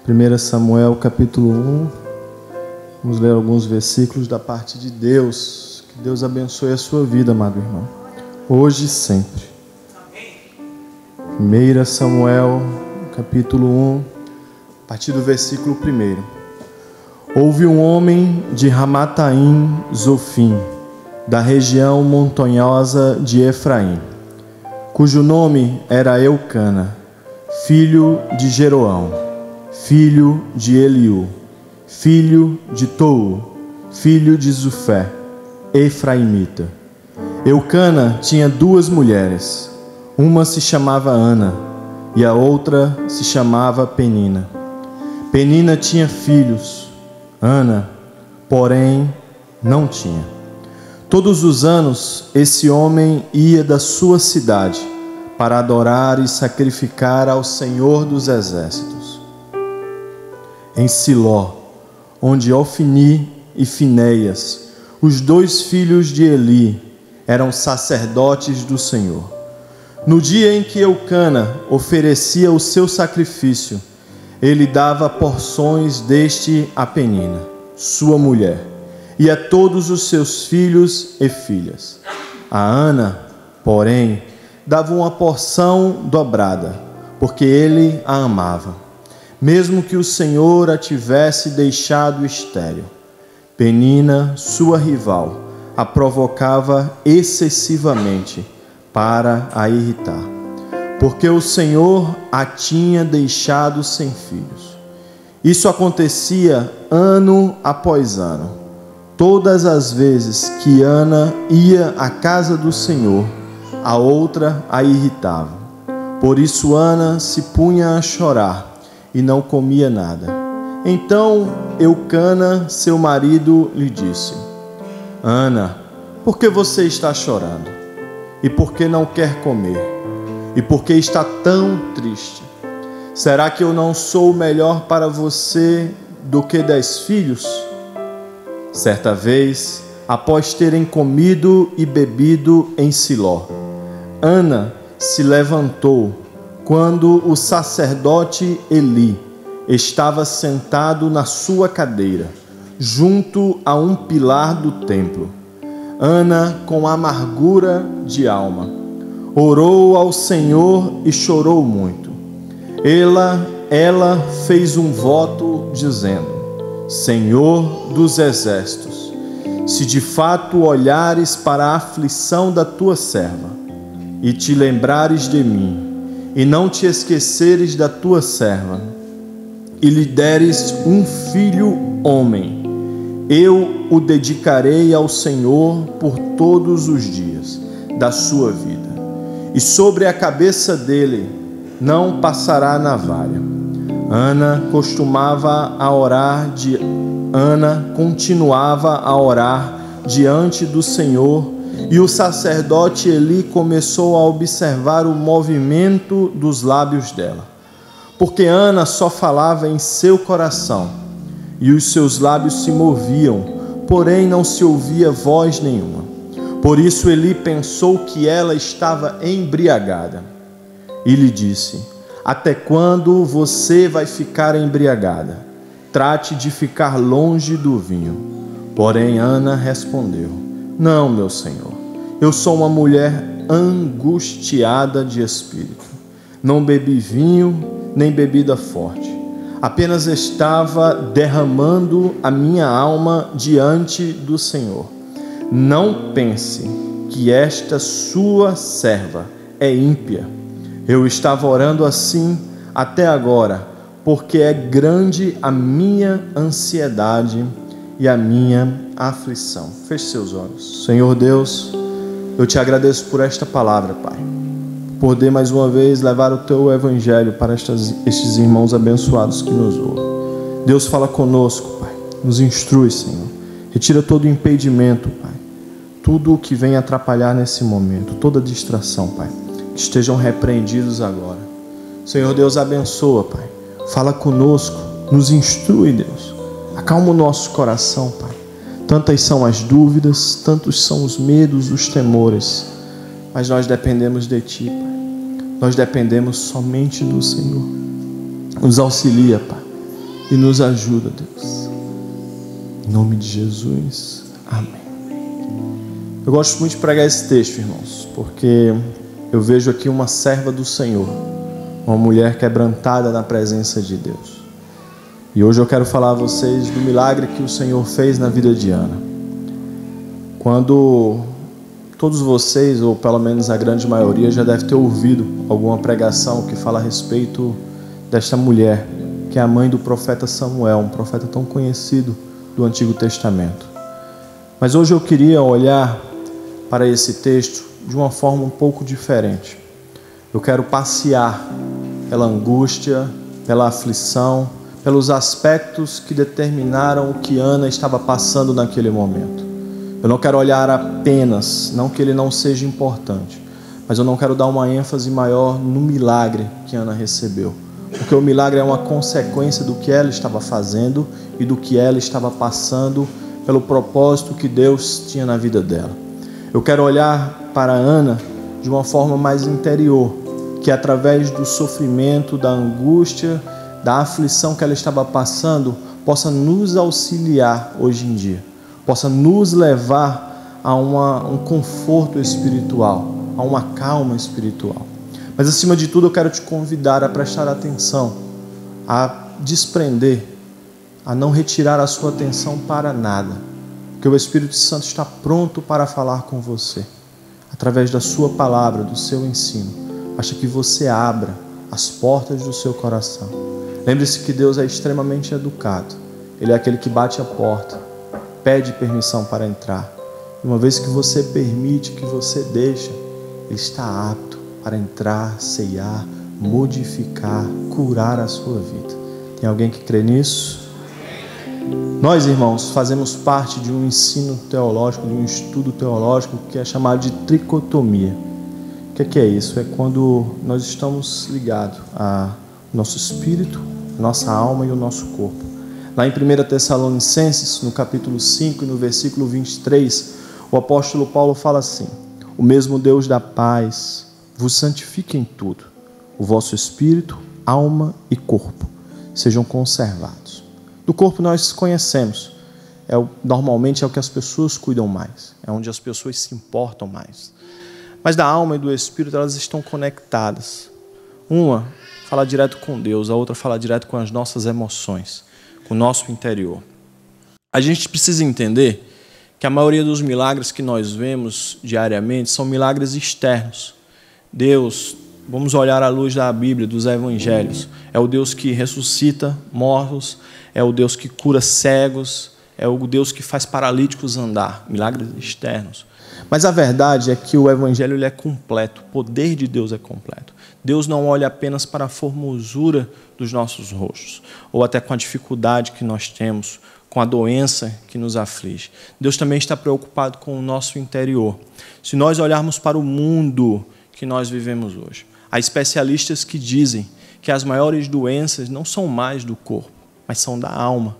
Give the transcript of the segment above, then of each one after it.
1 Samuel capítulo 1. Vamos ler alguns versículos da parte de Deus. Que Deus abençoe a sua vida, amado irmão, hoje e sempre. 1 Samuel capítulo 1, a partir do versículo 1. Houve um homem de Ramataim Zofim, da região montanhosa de Efraim, cujo nome era Eucana, filho de Jeroão, filho de Eliú, filho de Tou, filho de Zufé, efraimita. Eucana tinha duas mulheres, uma se chamava Ana e a outra se chamava Penina. Penina tinha filhos, Ana, porém, não tinha. Todos os anos, esse homem ia da sua cidade para adorar e sacrificar ao Senhor dos Exércitos, em Siló, onde Ofni e Finéias, os dois filhos de Eli, eram sacerdotes do Senhor. No dia em que Eucana oferecia o seu sacrifício, ele dava porções deste a Penina, sua mulher, e a todos os seus filhos e filhas. A Ana, porém, dava uma porção dobrada, porque ele a amava, mesmo que o Senhor a tivesse deixado estéril. Penina, sua rival, a provocava excessivamente para a irritar, porque o Senhor a tinha deixado sem filhos. Isso acontecia ano após ano. Todas as vezes que Ana ia à casa do Senhor, a outra a irritava. Por isso Ana se punha a chorar e não comia nada. Então Eucana, seu marido, lhe disse: Ana, por que você está chorando? E por que não quer comer? E por que está tão triste? Será que eu não sou melhor para você do que 10 filhos? Certa vez, após terem comido e bebido em Siló, Ana se levantou quando o sacerdote Eli estava sentado na sua cadeira, junto a um pilar do templo. Ana, com amargura de alma, orou ao Senhor e chorou muito. Ela fez um voto dizendo: Senhor dos exércitos, se de fato olhares para a aflição da tua serva e te lembrares de mim, e não te esqueceres da tua serva, e lhe deres um filho homem, eu o dedicarei ao Senhor por todos os dias da sua vida, e sobre a cabeça dele não passará navalha. Ana continuava a orar diante do Senhor, e o sacerdote Eli começou a observar o movimento dos lábios dela, porque Ana só falava em seu coração, e os seus lábios se moviam, porém não se ouvia voz nenhuma. Por isso Eli pensou que ela estava embriagada, e lhe disse: Até quando você vai ficar embriagada? Trate de ficar longe do vinho. Porém Ana respondeu: Não, meu senhor, eu sou uma mulher angustiada de espírito. Não bebi vinho, nem bebida forte. Apenas estava derramando a minha alma diante do Senhor. Não pense que esta sua serva é ímpia. Eu estava orando assim até agora, porque é grande a minha ansiedade e a minha aflição. Feche seus olhos. Senhor Deus, eu te agradeço por esta palavra, Pai. Poder mais uma vez levar o teu evangelho para estes irmãos abençoados que nos ouvem. Deus, fala conosco, Pai. Nos instrui, Senhor. Retira todo o impedimento, Pai. Tudo o que vem atrapalhar nesse momento, toda distração, Pai, que estejam repreendidos agora. Senhor Deus, abençoa, Pai. Fala conosco, nos instrui, Deus. Acalma o nosso coração, Pai. Tantas são as dúvidas, tantos são os medos, os temores, mas nós dependemos de Ti, Pai. Nós dependemos somente do Senhor. Nos auxilia, Pai. e nos ajuda, Deus. Em nome de Jesus, amém. Eu gosto muito de pregar esse texto, irmãos, porque eu vejo aqui uma serva do Senhor, uma mulher quebrantada na presença de Deus. E hoje eu quero falar a vocês do milagre que o Senhor fez na vida de Ana. Quando todos vocês, ou pelo menos a grande maioria, já deve ter ouvido alguma pregação que fala a respeito desta mulher, que é a mãe do profeta Samuel, um profeta tão conhecido do Antigo Testamento. Mas hoje eu queria olhar para esse texto de uma forma um pouco diferente. Eu quero passear pela angústia, pela aflição, pelos aspectos que determinaram o que Ana estava passando naquele momento. Eu não quero olhar apenas, não que ele não seja importante, mas eu não quero dar uma ênfase maior no milagre que Ana recebeu, porque o milagre é uma consequência do que ela estava fazendo e do que ela estava passando pelo propósito que Deus tinha na vida dela. Eu quero olhar para Ana de uma forma mais interior, que através do sofrimento, da angústia, da aflição que ela estava passando, possa nos auxiliar hoje em dia, possa nos levar a um conforto espiritual, a uma calma espiritual. Mas acima de tudo eu quero te convidar a prestar atenção, a desprender, a não retirar a sua atenção para nada, porque o Espírito Santo está pronto para falar com você, através da sua palavra, do seu ensino. Basta que você abra as portas do seu coração. Lembre-se que Deus é extremamente educado. Ele é aquele que bate a porta, pede permissão para entrar. E uma vez que você permite, que você deixa, Ele está apto para entrar, ceiar, modificar, curar a sua vida. Tem alguém que crê nisso? Nós, irmãos, fazemos parte de um ensino teológico, de um estudo teológico que é chamado de tricotomia. O que é isso? É quando nós estamos ligados a nosso espírito, a nossa alma e o nosso corpo. Lá em 1 Tessalonicenses, no capítulo 5 e no versículo 23, o apóstolo Paulo fala assim: o mesmo Deus da paz vos santifique em tudo, o vosso espírito, alma e corpo sejam conservados. Do corpo nós conhecemos, normalmente é o que as pessoas cuidam mais, é onde as pessoas se importam mais. Mas da alma e do espírito elas estão conectadas. Uma fala direto com Deus, a outra fala direto com as nossas emoções, com o nosso interior. A gente precisa entender que a maioria dos milagres que nós vemos diariamente são milagres externos. Deus, vamos olhar à luz da Bíblia, dos Evangelhos, é o Deus que ressuscita mortos, é o Deus que cura cegos, é o Deus que faz paralíticos andar, milagres externos. Mas a verdade é que o Evangelho ele é completo, o poder de Deus é completo. Deus não olha apenas para a formosura dos nossos rostos, ou até com a dificuldade que nós temos, com a doença que nos aflige. Deus também está preocupado com o nosso interior. Se nós olharmos para o mundo que nós vivemos hoje, há especialistas que dizem que as maiores doenças não são mais do corpo, mas são da alma.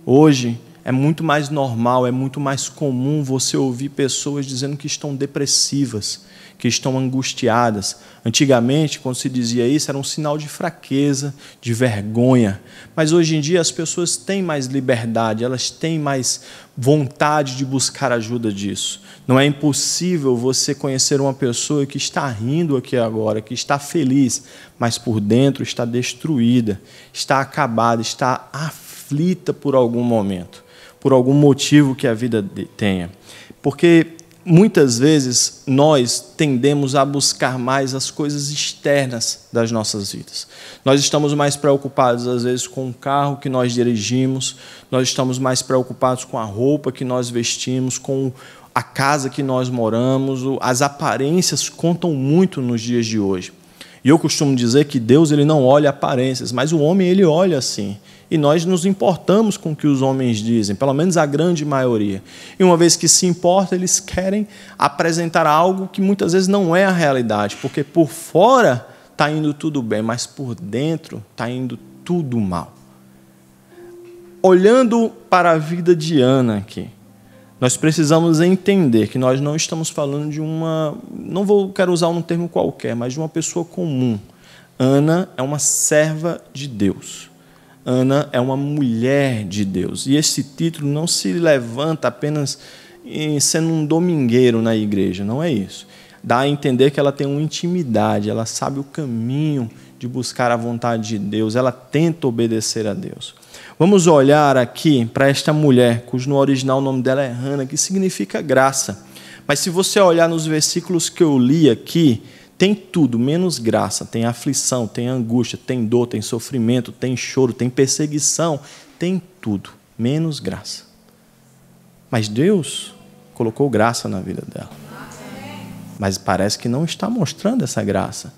Hoje, é muito mais normal, é muito mais comum você ouvir pessoas dizendo que estão depressivas, que estão angustiadas. Antigamente, quando se dizia isso, era um sinal de fraqueza, de vergonha. Mas hoje em dia as pessoas têm mais liberdade, elas têm mais vontade de buscar ajuda disso. Não é impossível você conhecer uma pessoa que está rindo aqui agora, que está feliz, mas por dentro está destruída, está acabada, está aflita por algum momento, por algum motivo que a vida tenha. Porque muitas vezes nós tendemos a buscar mais as coisas externas das nossas vidas. Nós estamos mais preocupados, às vezes, com o carro que nós dirigimos, nós estamos mais preocupados com a roupa que nós vestimos, com a casa que nós moramos. As aparências contam muito nos dias de hoje. E eu costumo dizer que Deus ele não olha aparências, mas o homem ele olha assim. E nós nos importamos com o que os homens dizem, pelo menos a grande maioria. E uma vez que se importa, eles querem apresentar algo que muitas vezes não é a realidade, porque por fora está indo tudo bem, mas por dentro está indo tudo mal. Olhando para a vida de Ana aqui, nós precisamos entender que nós não estamos falando de uma... quero usar um termo qualquer, mas de uma pessoa comum. Ana é uma serva de Deus. Ana é uma mulher de Deus. E esse título não se levanta apenas sendo um domingueiro na igreja, não é isso. Dá a entender que ela tem uma intimidade, ela sabe o caminho de buscar a vontade de Deus, ela tenta obedecer a Deus. Vamos olhar aqui para esta mulher, cujo no original o nome dela é Hana, que significa graça. Mas se você olhar nos versículos que eu li aqui, tem tudo, menos graça. Tem aflição, tem angústia, tem dor, tem sofrimento, tem choro, tem perseguição, tem tudo, menos graça. Mas Deus colocou graça na vida dela. Mas parece que não está mostrando essa graça.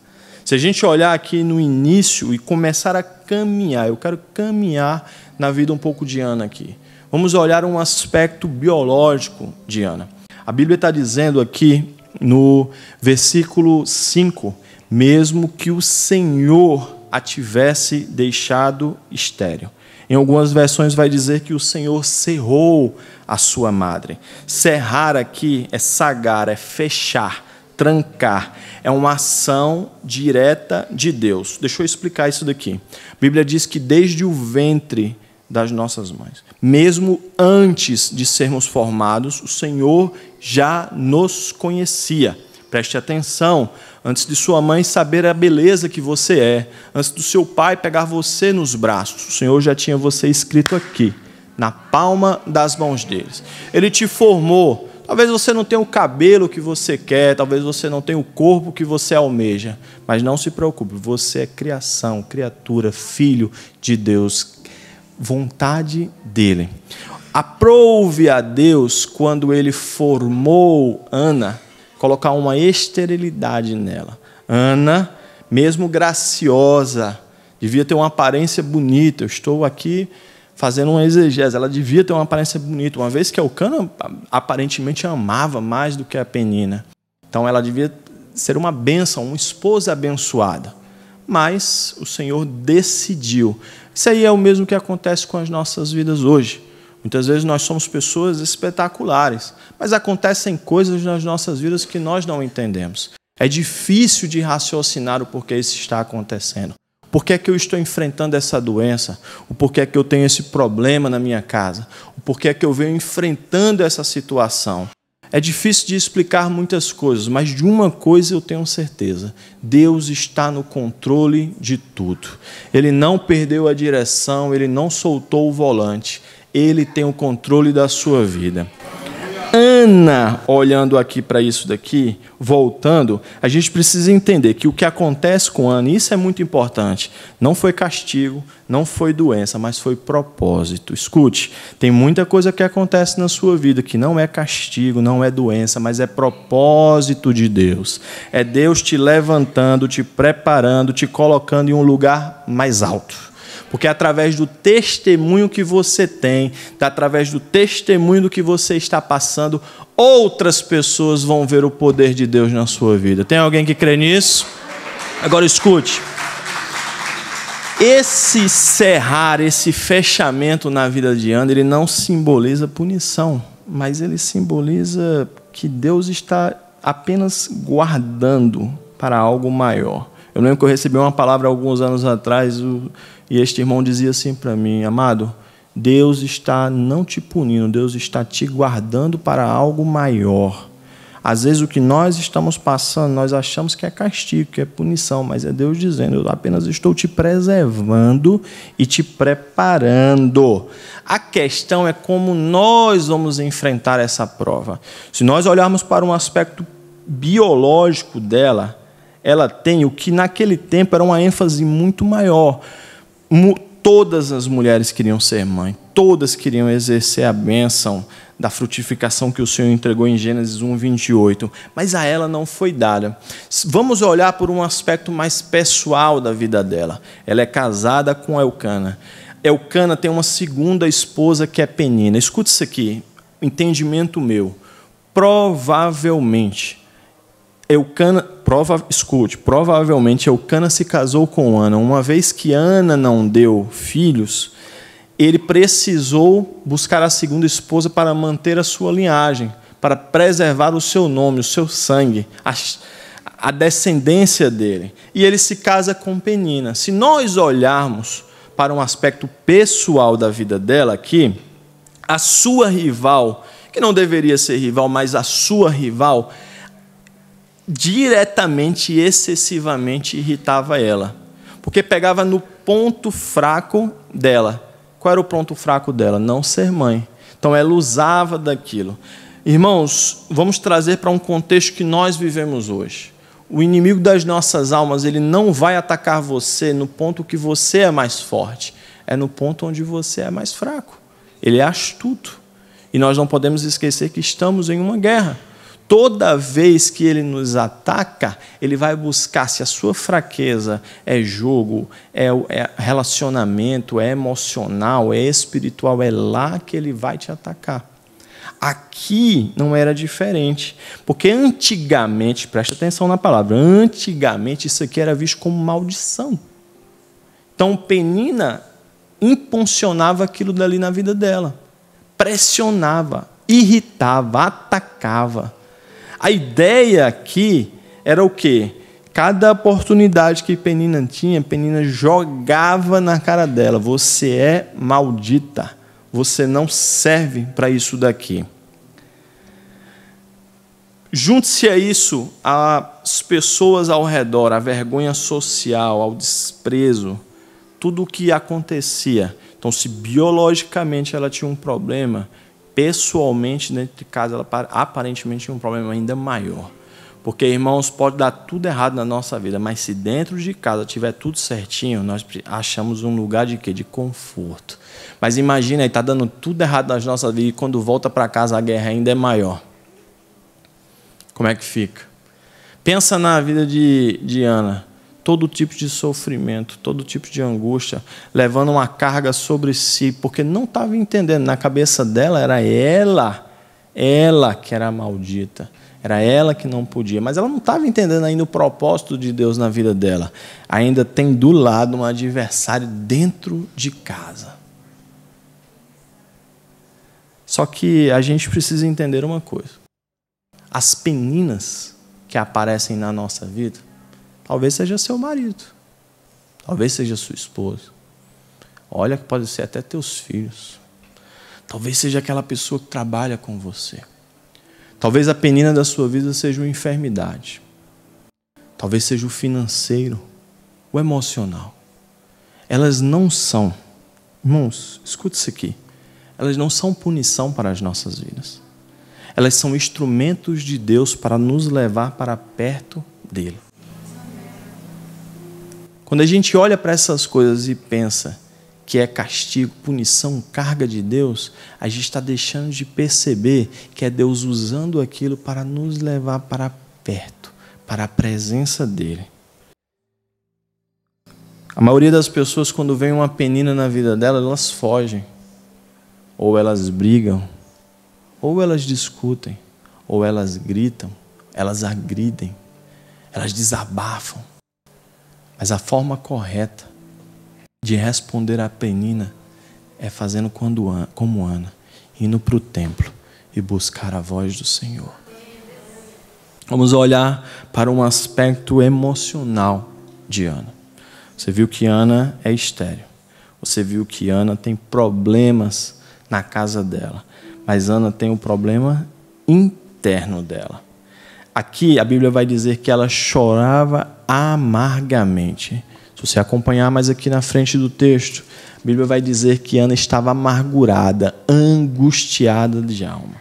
Se a gente olhar aqui no início e começar a caminhar, eu quero caminhar na vida um pouco de Ana aqui. Vamos olhar um aspecto biológico de Ana. A Bíblia está dizendo aqui no versículo 5, mesmo que o Senhor a tivesse deixado estéril. Em algumas versões vai dizer que o Senhor cerrou a sua madre. Cerrar aqui é sagar, é fechar, trancar. É uma ação direta de Deus. Deixa eu explicar isso daqui. A Bíblia diz que desde o ventre das nossas mães, mesmo antes de sermos formados, o Senhor já nos conhecia. Preste atenção, antes de sua mãe saber a beleza que você é, antes do seu pai pegar você nos braços, o Senhor já tinha você escrito aqui, na palma das mãos deles. Ele te formou. Talvez você não tenha o cabelo que você quer, talvez você não tenha o corpo que você almeja, mas não se preocupe, você é criação, criatura, filho de Deus, vontade dele. Aprove a Deus, quando ele formou Ana, colocar uma esterilidade nela. Ana, mesmo graciosa, devia ter uma aparência bonita. Eu estou aqui fazendo uma exegese. Ela devia ter uma aparência bonita, uma vez que Elcana aparentemente amava mais do que a Penina. Então ela devia ser uma bênção, uma esposa abençoada. Mas o Senhor decidiu. Isso aí é o mesmo que acontece com as nossas vidas hoje. Muitas vezes nós somos pessoas espetaculares, mas acontecem coisas nas nossas vidas que nós não entendemos. É difícil de raciocinar o porquê isso está acontecendo. Por que é que eu estou enfrentando essa doença? O porquê é que eu tenho esse problema na minha casa? O porquê é que eu venho enfrentando essa situação? É difícil de explicar muitas coisas, mas de uma coisa eu tenho certeza: Deus está no controle de tudo. Ele não perdeu a direção, Ele não soltou o volante. Ele tem o controle da sua vida. Ana, olhando aqui para isso daqui, voltando, a gente precisa entender que o que acontece com Ana, isso é muito importante, não foi castigo, não foi doença, mas foi propósito. Escute, tem muita coisa que acontece na sua vida que não é castigo, não é doença, mas é propósito de Deus. É Deus te levantando, te preparando, te colocando em um lugar mais alto. Porque através do testemunho que você tem, através do testemunho do que você está passando, outras pessoas vão ver o poder de Deus na sua vida. Tem alguém que crê nisso? Agora escute. Esse cerrar, esse fechamento na vida de Ana, ele não simboliza punição, mas ele simboliza que Deus está apenas guardando para algo maior. Eu lembro que eu recebi uma palavra alguns anos atrás e este irmão dizia assim para mim: amado, Deus está não te punindo, Deus está te guardando para algo maior. Às vezes o que nós estamos passando, nós achamos que é castigo, que é punição, mas é Deus dizendo: eu apenas estou te preservando e te preparando. A questão é como nós vamos enfrentar essa prova. Se nós olharmos para um aspecto biológico dela, ela tem o que naquele tempo era uma ênfase muito maior. Todas as mulheres queriam ser mãe, todas queriam exercer a bênção da frutificação que o Senhor entregou em Gênesis 1:28, mas a ela não foi dada. Vamos olhar por um aspecto mais pessoal da vida dela. Ela é casada com Elcana. Elcana tem uma segunda esposa que é Penina. Escute isso aqui, entendimento meu. Provavelmente Elcana se casou com Ana. Uma vez que Ana não deu filhos, ele precisou buscar a segunda esposa para manter a sua linhagem, para preservar o seu nome, o seu sangue, a descendência dele. E ele se casa com Penina. Se nós olharmos para um aspecto pessoal da vida dela aqui, a sua rival, que não deveria ser rival, mas a sua rival, diretamente e excessivamente irritava ela, porque pegava no ponto fraco dela. Qual era o ponto fraco dela? Não ser mãe. Então ela usava daquilo. Irmãos, vamos trazer para um contexto que nós vivemos hoje. O inimigo das nossas almas, ele não vai atacar você no ponto que você é mais forte, é no ponto onde você é mais fraco. Ele é astuto. E nós não podemos esquecer que estamos em uma guerra. Toda vez que ele nos ataca, ele vai buscar se a sua fraqueza é jogo, é relacionamento, é emocional, é espiritual, é lá que ele vai te atacar. Aqui não era diferente, porque antigamente, presta atenção na palavra, antigamente isso aqui era visto como maldição. Então Penina impulsionava aquilo dali na vida dela, pressionava, irritava, atacava. A ideia aqui era o quê? Cada oportunidade que Penina tinha, Penina jogava na cara dela: você é maldita, você não serve para isso daqui. Junte-se a isso as pessoas ao redor, a vergonha social, ao desprezo, tudo o que acontecia. Então, se biologicamente ela tinha um problema, pessoalmente, dentro de casa, ela aparentemente tinha um problema ainda maior. Porque, irmãos, pode dar tudo errado na nossa vida, mas se dentro de casa tiver tudo certinho, nós achamos um lugar de quê? De conforto. Mas imagina aí, está dando tudo errado nas nossas vidas e quando volta para casa a guerra ainda é maior. Como é que fica? Pensa na vida de Ana. Todo tipo de sofrimento, todo tipo de angústia, levando uma carga sobre si, porque não estava entendendo. Na cabeça dela era ela que era maldita, era ela que não podia, mas ela não estava entendendo ainda o propósito de Deus na vida dela. Ainda tem do lado um adversário dentro de casa. Só que a gente precisa entender uma coisa: as peninas que aparecem na nossa vida, talvez seja seu marido, talvez seja sua esposa, olha que pode ser até teus filhos, talvez seja aquela pessoa que trabalha com você, talvez a penina da sua vida seja uma enfermidade, talvez seja o financeiro, o emocional. Elas não são, irmãos, escute isso aqui, elas não são punição para as nossas vidas, elas são instrumentos de Deus para nos levar para perto dele. Quando a gente olha para essas coisas e pensa que é castigo, punição, carga de Deus, a gente está deixando de perceber que é Deus usando aquilo para nos levar para perto, para a presença dele. A maioria das pessoas, quando vem uma penina na vida dela, elas fogem, ou elas brigam, ou elas discutem, ou elas gritam, elas agridem, elas desabafam. Mas a forma correta de responder à penina é fazendo como Ana, indo para o templo e buscar a voz do Senhor. Vamos olhar para um aspecto emocional de Ana. Você viu que Ana é estéril. Você viu que Ana tem problemas na casa dela. Mas Ana tem um problema interno dela. Aqui a Bíblia vai dizer que ela chorava amargamente. Se você acompanhar mais aqui na frente do texto, a Bíblia vai dizer que Ana estava amargurada, angustiada de alma.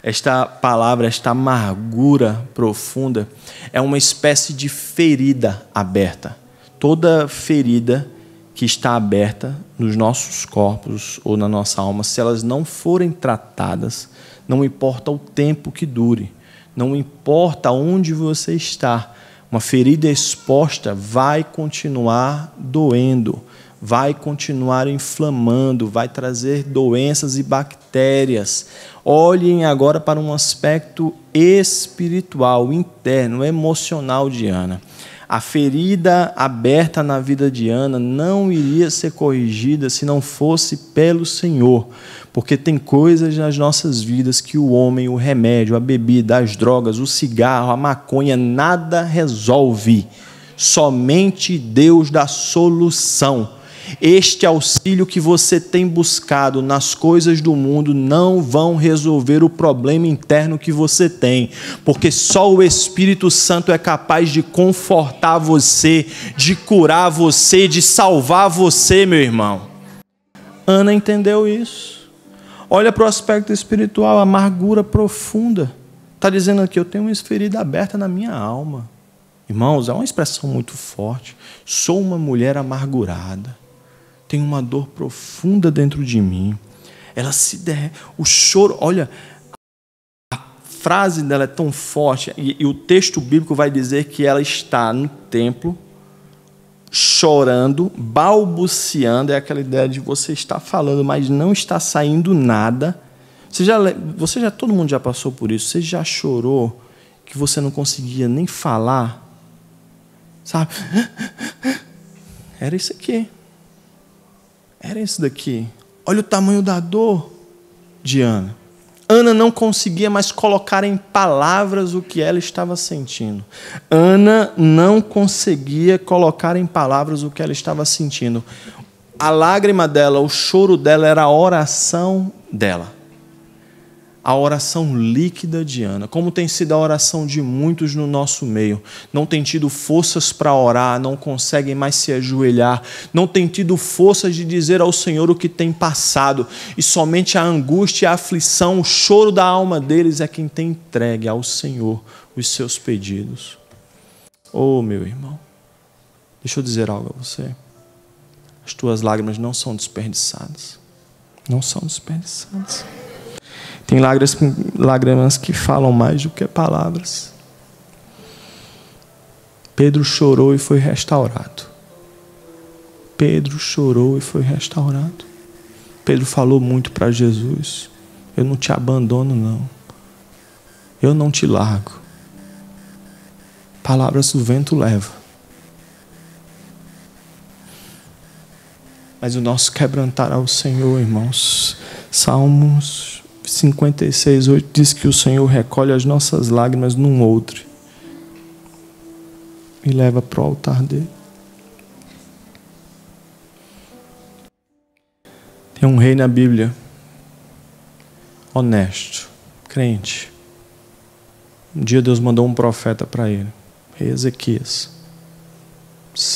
Esta palavra, esta amargura profunda, é uma espécie de ferida aberta. Toda ferida que está aberta nos nossos corpos ou na nossa alma, se elas não forem tratadas, não importa o tempo que dure, não importa onde você está, uma ferida exposta vai continuar doendo, vai continuar inflamando, vai trazer doenças e bactérias. Olhem agora para um aspecto espiritual, interno, emocional de Ana. A ferida aberta na vida de Ana não iria ser corrigida se não fosse pelo Senhor, porque tem coisas nas nossas vidas que o homem, o remédio, a bebida, as drogas, o cigarro, a maconha, nada resolve. Somente Deus dá solução. Este auxílio que você tem buscado nas coisas do mundo não vão resolver o problema interno que você tem, porque só o Espírito Santo é capaz de confortar você, de curar você, de salvar você, meu irmão. Ana entendeu isso. Olha para o aspecto espiritual, amargura profunda. Está dizendo aqui, eu tenho uma ferida aberta na minha alma. Irmãos, é uma expressão muito forte. Sou uma mulher amargurada. Tenho uma dor profunda dentro de mim. Ela se o choro, olha, a frase dela é tão forte, e o texto bíblico vai dizer que ela está no templo, chorando, balbuciando, é aquela ideia de você estar falando, mas não está saindo nada. Todo mundo já passou por isso. Você já chorou que você não conseguia nem falar? Sabe? Era isso aqui. Era isso daqui. Olha o tamanho da dor de Ana. Ana não conseguia mais colocar em palavras o que ela estava sentindo. Ana não conseguia colocar em palavras o que ela estava sentindo. A lágrima dela, o choro dela era a oração dela. A oração líquida de Ana, como tem sido a oração de muitos no nosso meio. Não tem tido forças para orar, não conseguem mais se ajoelhar, não tem tido forças de dizer ao Senhor o que tem passado, e somente a angústia, a aflição, o choro da alma deles é quem tem entregue ao Senhor os seus pedidos. Oh, meu irmão, deixa eu dizer algo a você. As tuas lágrimas não são desperdiçadas. Não são desperdiçadas. Tem lágrimas que falam mais do que palavras. Pedro chorou e foi restaurado. Pedro chorou e foi restaurado. Pedro falou muito para Jesus. Eu não te abandono, não. Eu não te largo. Palavras o vento leva. Mas o nosso quebrantar ao Senhor, irmãos. Salmos 56:8 diz que o Senhor recolhe as nossas lágrimas num outro e leva para o altar dele. Tem um rei na Bíblia, honesto, crente. Um dia Deus mandou um profeta para ele, rei Ezequias.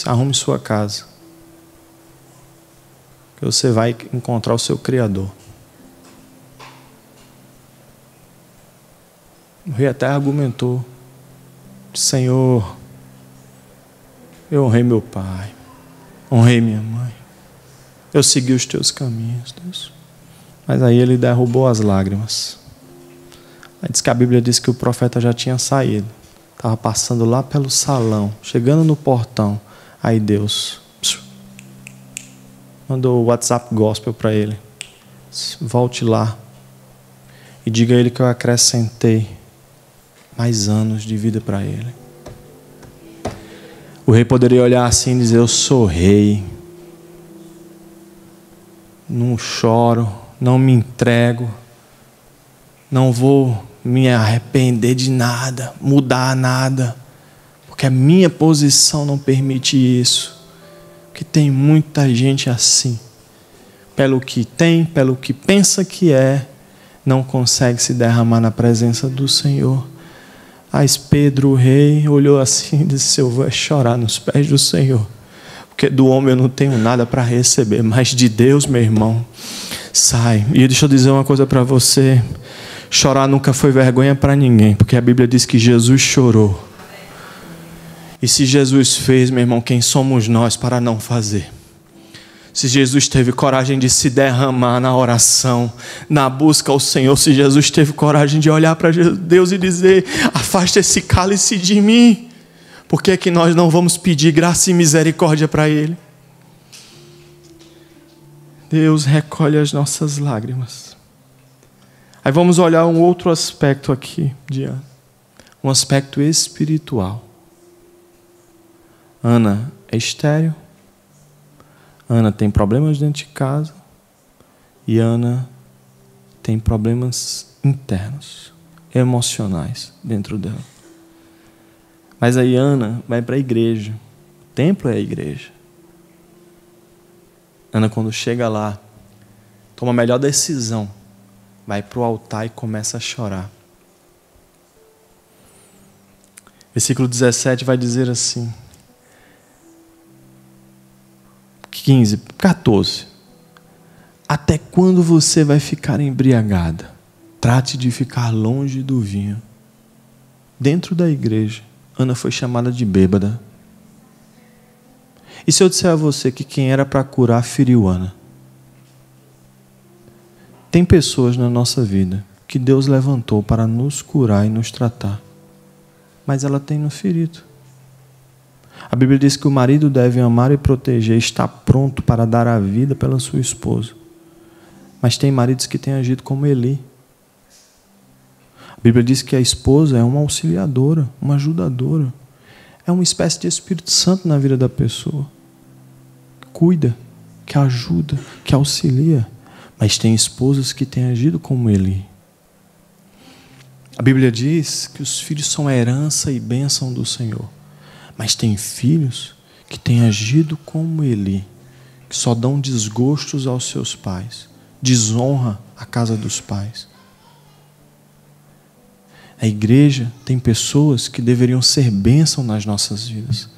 Arrume sua casa, que você vai encontrar o seu Criador. O rei até argumentou: Senhor, eu honrei meu pai, honrei minha mãe, eu segui os teus caminhos, Deus. Mas aí ele derrubou as lágrimas. Aí diz que a Bíblia diz que o profeta já tinha saído, estava passando lá pelo salão, chegando no portão. Aí Deus mandou o WhatsApp gospel para ele: volte lá e diga a ele que eu acrescentei mais anos de vida para ele. O rei poderia olhar assim e dizer: eu sou rei, não choro, não me entrego, não vou me arrepender de nada, mudar nada, porque a minha posição não permite isso. Porque tem muita gente assim, pelo que tem, pelo que pensa que é, não consegue se derramar na presença do Senhor. Mas Pedro, o rei, olhou assim e disse: eu vou chorar nos pés do Senhor, porque do homem eu não tenho nada para receber, mas de Deus, meu irmão, sai. E deixa eu dizer uma coisa para você: chorar nunca foi vergonha para ninguém, porque a Bíblia diz que Jesus chorou. E se Jesus fez, meu irmão, quem somos nós para não fazer? Se Jesus teve coragem de se derramar na oração, na busca ao Senhor, se Jesus teve coragem de olhar para Deus e dizer: afasta esse cálice de mim, por que é que nós não vamos pedir graça e misericórdia para Ele? Deus recolhe as nossas lágrimas. Aí vamos olhar um outro aspecto aqui, Diana, um aspecto espiritual. Ana é estéril. Ana tem problemas dentro de casa e Ana tem problemas internos, emocionais dentro dela. Mas aí Ana vai para a igreja. O templo é a igreja. Ana, quando chega lá, toma a melhor decisão. Vai para o altar e começa a chorar. Versículo 17 vai dizer assim. 14. Até quando você vai ficar embriagada? Trate de ficar longe do vinho. Dentro da igreja, Ana foi chamada de bêbada. E se eu disser a você que quem era para curar feriu Ana? Tem pessoas na nossa vida que Deus levantou para nos curar e nos tratar, mas ela tem nos ferido. A Bíblia diz que o marido deve amar e proteger, está pronto para dar a vida pela sua esposa. Mas tem maridos que têm agido como Eli. A Bíblia diz que a esposa é uma auxiliadora, uma ajudadora. É uma espécie de Espírito Santo na vida da pessoa. Cuida, que ajuda, que auxilia. Mas tem esposas que têm agido como Eli. A Bíblia diz que os filhos são herança e bênção do Senhor. Mas tem filhos que têm agido como Eli, que só dão desgostos aos seus pais, desonra a casa dos pais. A igreja tem pessoas que deveriam ser bênção nas nossas vidas,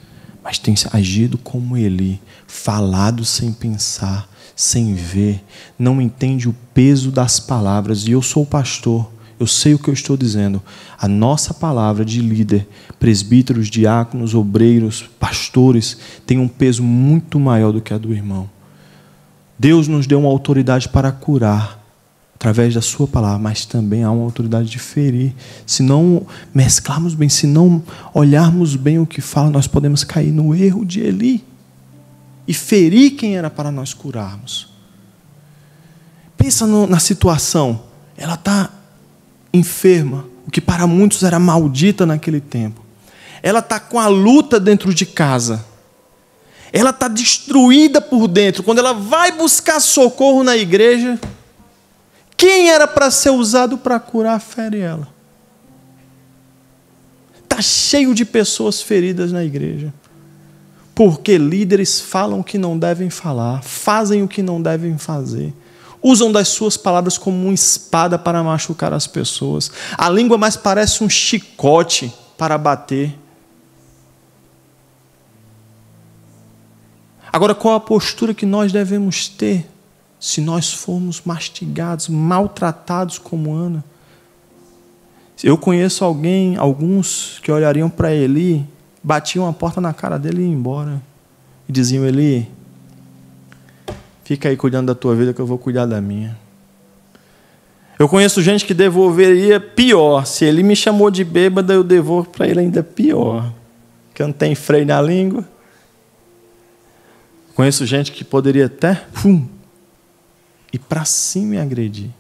mas têm agido como Eli, falado sem pensar, sem ver, não entende o peso das palavras. E eu sou pastor, eu sei o que eu estou dizendo. A nossa palavra de líder, presbíteros, diáconos, obreiros, pastores, tem um peso muito maior do que a do irmão. Deus nos deu uma autoridade para curar, através da sua palavra, mas também há uma autoridade de ferir. Se não mesclarmos bem, se não olharmos bem o que fala, nós podemos cair no erro de Eli e ferir quem era para nós curarmos. Pensa na situação, ela está enferma, o que para muitos era maldita naquele tempo. Ela está com a luta dentro de casa. Ela está destruída por dentro. Quando ela vai buscar socorro na igreja, quem era para ser usado para curar, fere ela. Está cheio de pessoas feridas na igreja. Porque líderes falam o que não devem falar, fazem o que não devem fazer. Usam das suas palavras como uma espada para machucar as pessoas. A língua mais parece um chicote para bater. Agora, qual a postura que nós devemos ter se nós formos mastigados, maltratados como Ana? Eu conheço alguns que olhariam para Eli, batiam a porta na cara dele e iam embora. E diziam: Eli, fica aí cuidando da tua vida que eu vou cuidar da minha. Eu conheço gente que devolveria pior. Se ele me chamou de bêbada, eu devolvo para ele ainda pior. Que eu não tenho freio na língua. Conheço gente que poderia até ir para cima e agredir.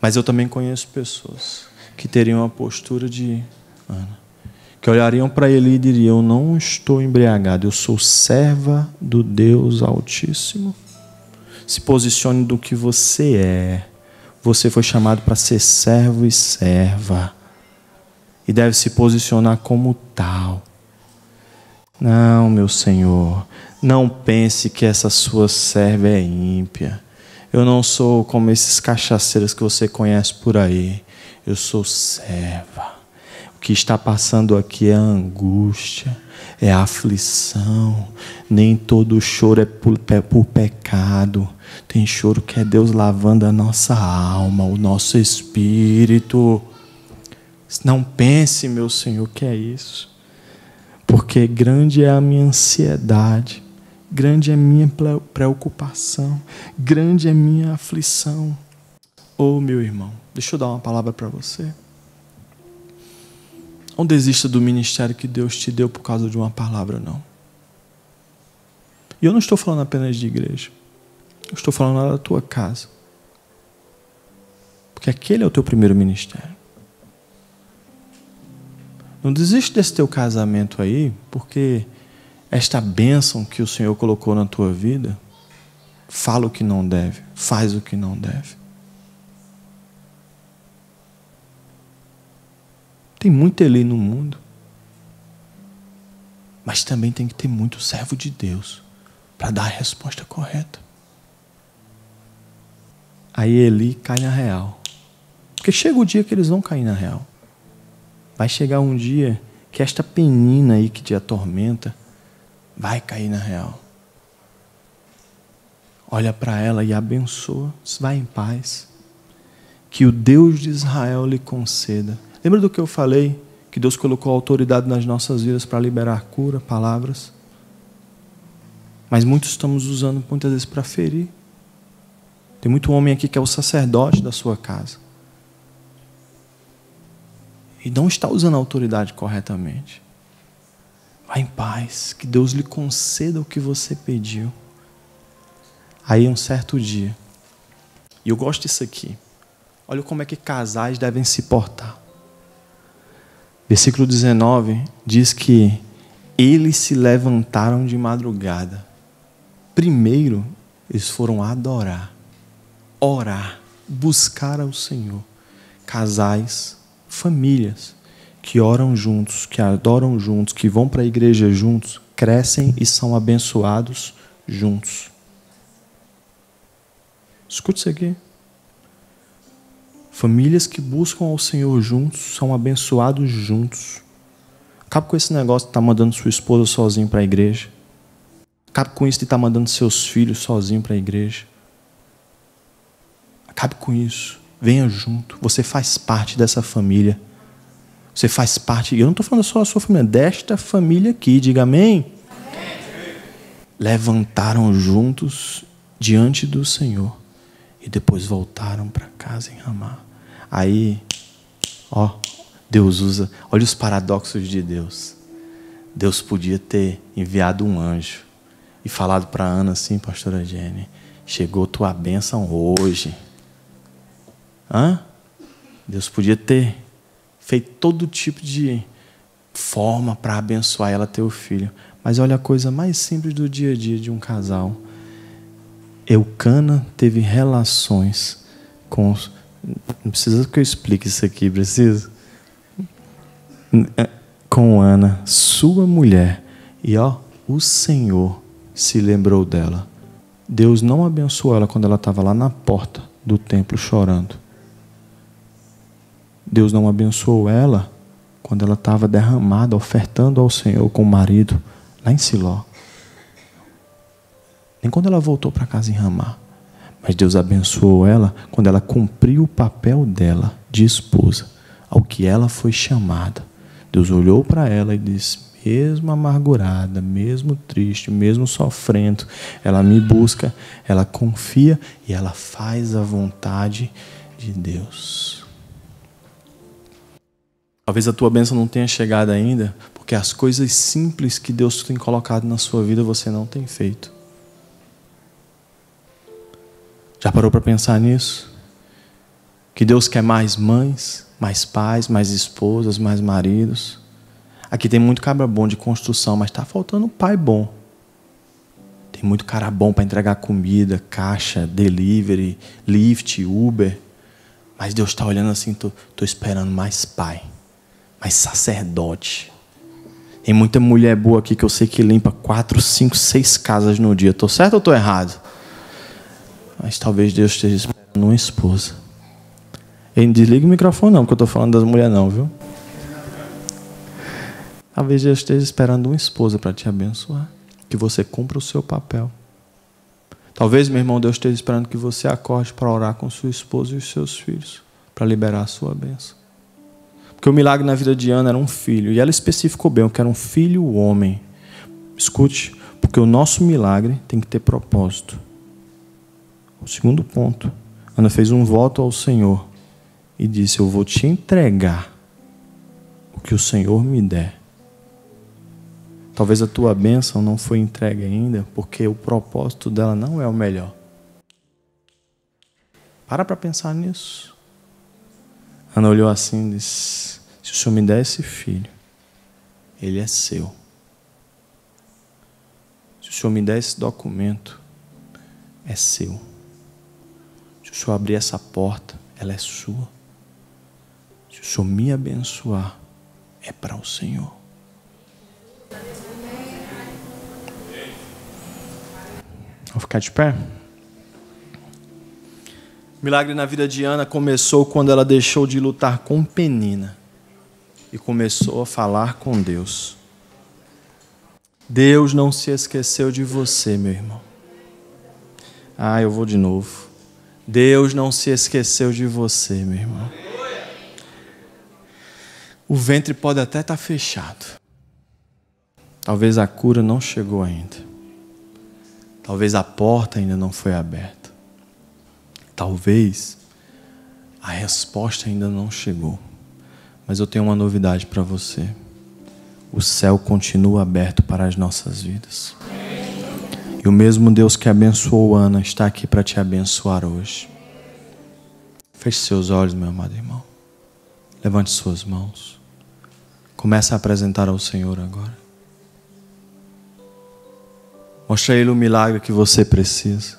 Mas eu também conheço pessoas que teriam a postura de Ana, que olhariam para ele e diriam: eu não estou embriagado, eu sou serva do Deus Altíssimo. Se posicione do que você é. Você foi chamado para ser servo e serva, e deve se posicionar como tal. Não, meu Senhor, não pense que essa sua serva é ímpia. Eu não sou como esses cachaceiros que você conhece por aí. Eu sou serva. O que está passando aqui é a angústia, é a aflição. Nem todo choro é por pecado. Tem choro que é Deus lavando a nossa alma, o nosso espírito. Não pense, meu Senhor, que é isso. Porque grande é a minha ansiedade, grande é a minha preocupação, grande é a minha aflição. Oh, meu irmão, deixa eu dar uma palavra para você. Não desista do ministério que Deus te deu por causa de uma palavra, não. E eu não estou falando apenas de igreja. Eu estou falando da tua casa. Porque aquele é o teu primeiro ministério. Não desiste desse teu casamento aí, porque esta bênção que o Senhor colocou na tua vida, fala o que não deve, faz o que não deve. Tem muito Eli no mundo, mas também tem que ter muito servo de Deus para dar a resposta correta. Aí Eli cai na real. Porque chega o dia que eles vão cair na real. Vai chegar um dia que esta penina aí que te atormenta vai cair na real. Olha para ela e abençoa. Vai em paz. Que o Deus de Israel lhe conceda. Lembra do que eu falei? Que Deus colocou autoridade nas nossas vidas para liberar cura, palavras. Mas muitos estamos usando muitas vezes para ferir. Tem muito homem aqui que é o sacerdote da sua casa. E não está usando a autoridade corretamente. Vá em paz, que Deus lhe conceda o que você pediu. Aí um certo dia, e eu gosto disso aqui, olha como é que casais devem se portar. Versículo 19 diz que eles se levantaram de madrugada. Primeiro, eles foram adorar, orar, buscar ao Senhor. Casais, famílias que oram juntos, que adoram juntos, que vão para a igreja juntos, crescem e são abençoados juntos. Escute isso aqui. Famílias que buscam ao Senhor juntos, são abençoados juntos. Acabe com esse negócio de estar mandando sua esposa sozinho para a igreja. Acabe com isso de estar mandando seus filhos sozinho para a igreja. Acabe com isso. Venha junto. Você faz parte dessa família. Você faz parte, eu não estou falando só da sua família, desta família aqui. Diga amém. Amém. Levantaram juntos diante do Senhor. E depois voltaram para casa em Ramá. Aí, Deus usa, olha os paradoxos de Deus. Deus podia ter enviado um anjo e falado para Ana assim, pastora Jenny, chegou tua bênção hoje. Deus podia ter feito todo tipo de forma para abençoar ela ter o filho. Mas olha a coisa mais simples do dia a dia de um casal. Eucana teve relações com... Não precisa que eu explique isso aqui, precisa? Com Ana, sua mulher. E o Senhor se lembrou dela. Deus não abençoou ela quando ela estava lá na porta do templo chorando. Deus não abençoou ela quando ela estava derramada, ofertando ao Senhor com o marido, lá em Siló. Nem quando ela voltou para casa em Ramá. Mas Deus abençoou ela quando ela cumpriu o papel dela de esposa, ao que ela foi chamada. Deus olhou para ela e disse, mesmo amargurada, mesmo triste, mesmo sofrendo, ela me busca, ela confia e ela faz a vontade de Deus. Talvez a tua bênção não tenha chegado ainda, porque as coisas simples que Deus tem colocado na sua vida você não tem feito. Já parou para pensar nisso? Que Deus quer mais mães, mais pais, mais esposas, mais maridos. Aqui tem muito cabra bom de construção, mas está faltando pai bom. Tem muito cara bom para entregar comida, caixa, delivery, Lyft, Uber. Mas Deus está olhando assim, tô esperando mais pai, mais sacerdote. Tem muita mulher boa aqui que eu sei que limpa 4, 5, 6 casas no dia. Estou certo ou estou errado? Mas talvez Deus esteja esperando uma esposa. Ele não desliga o microfone não, porque eu estou falando das mulheres não, viu? Talvez Deus esteja esperando uma esposa para te abençoar. Que você cumpra o seu papel. Talvez, meu irmão, Deus esteja esperando que você acorde para orar com sua esposa e os seus filhos. Para liberar a sua bênção. Porque o milagre na vida de Ana era um filho. E ela especificou bem, eu quero um filho homem. Escute, porque o nosso milagre tem que ter propósito. O segundo ponto, Ana fez um voto ao Senhor e disse, eu vou te entregar o que o Senhor me der. Talvez a tua bênção não foi entregue ainda, porque o propósito dela não é o melhor. Para pensar nisso. Ana olhou assim e disse, se o Senhor me der esse filho, ele é seu. Se o Senhor me der esse documento, é seu. Se o Senhor abrir essa porta, ela é sua. Se o Senhor me abençoar, é para o Senhor. Vou ficar de pé. O milagre na vida de Ana começou quando ela deixou de lutar com Penina e começou a falar com Deus. Deus não se esqueceu de você, meu irmão. Eu vou de novo. Deus não se esqueceu de você, meu irmão. O ventre pode até estar fechado. Talvez a cura não chegou ainda. Talvez a porta ainda não foi aberta. Talvez a resposta ainda não chegou. Mas eu tenho uma novidade para você. O céu continua aberto para as nossas vidas. E o mesmo Deus que abençoou Ana está aqui para te abençoar hoje. Feche seus olhos, meu amado irmão. Levante suas mãos. Comece a apresentar ao Senhor agora. Mostre a Ele o milagre que você precisa.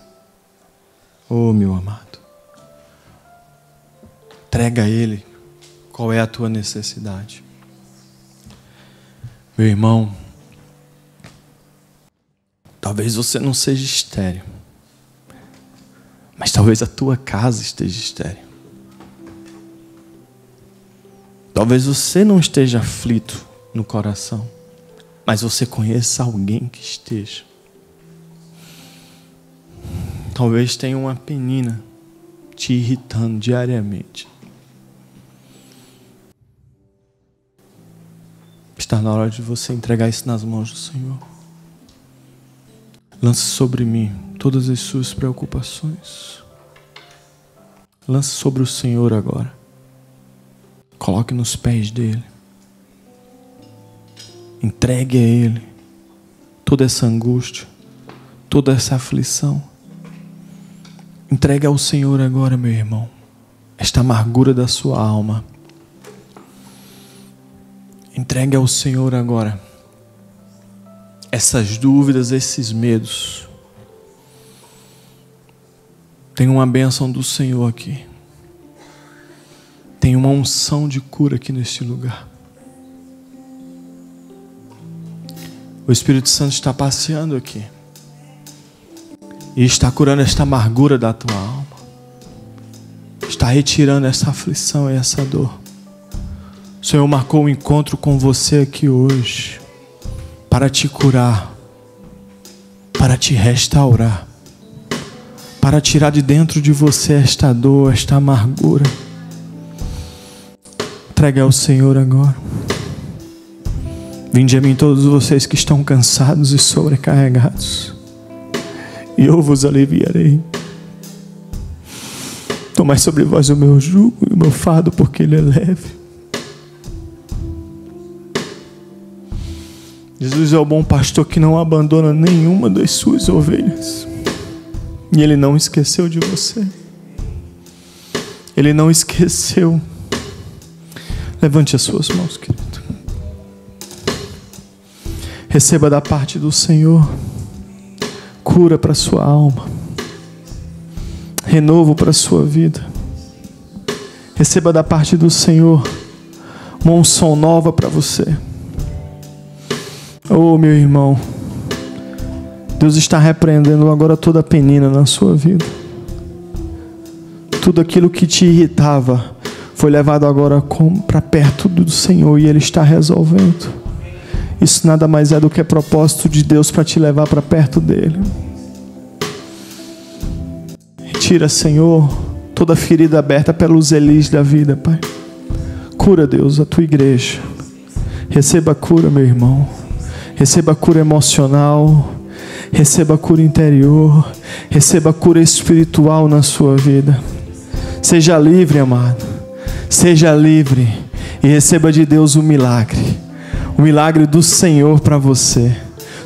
Oh, meu amado. Entrega a Ele qual é a tua necessidade. Meu irmão, talvez você não seja estéril, mas talvez a tua casa esteja estéril. Talvez você não esteja aflito no coração, mas você conheça alguém que esteja. Talvez tenha uma penina te irritando diariamente. Está na hora de você entregar isso nas mãos do Senhor. Lance sobre mim todas as suas preocupações. Lance sobre o Senhor agora. Coloque nos pés dele. Entregue a Ele toda essa angústia, toda essa aflição. Entregue ao Senhor agora, meu irmão, esta amargura da sua alma. Entregue ao Senhor agora essas dúvidas, esses medos. Tem uma bênção do Senhor aqui. Tem uma unção de cura aqui neste lugar. O Espírito Santo está passeando aqui e está curando esta amargura da tua alma. Está retirando essa aflição e essa dor. O Senhor marcou um encontro com você aqui hoje para te curar, para te restaurar, para tirar de dentro de você esta dor, esta amargura. Entregue ao Senhor agora. Vinde a mim todos vocês que estão cansados e sobrecarregados, e eu vos aliviarei. Tomai sobre vós o meu jugo e o meu fardo, porque ele é leve. Jesus é o bom pastor que não abandona nenhuma das suas ovelhas. E Ele não esqueceu de você. Ele não esqueceu. Levante as suas mãos, querido. Receba da parte do Senhor cura para a sua alma, renovo para a sua vida. Receba da parte do Senhor uma unção nova para você. Oh, meu irmão, Deus está repreendendo agora toda a penina na sua vida. Tudo aquilo que te irritava foi levado agora para perto do Senhor e Ele está resolvendo. Isso nada mais é do que propósito de Deus para te levar para perto dEle. Retira, Senhor, toda ferida aberta pelos Elis da vida, Pai. Cura, Deus, a tua igreja. Receba cura, meu irmão. Receba cura emocional, receba cura interior, receba cura espiritual na sua vida. Seja livre, amado. Seja livre e receba de Deus o milagre do Senhor para você,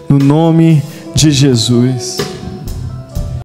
no nome de Jesus.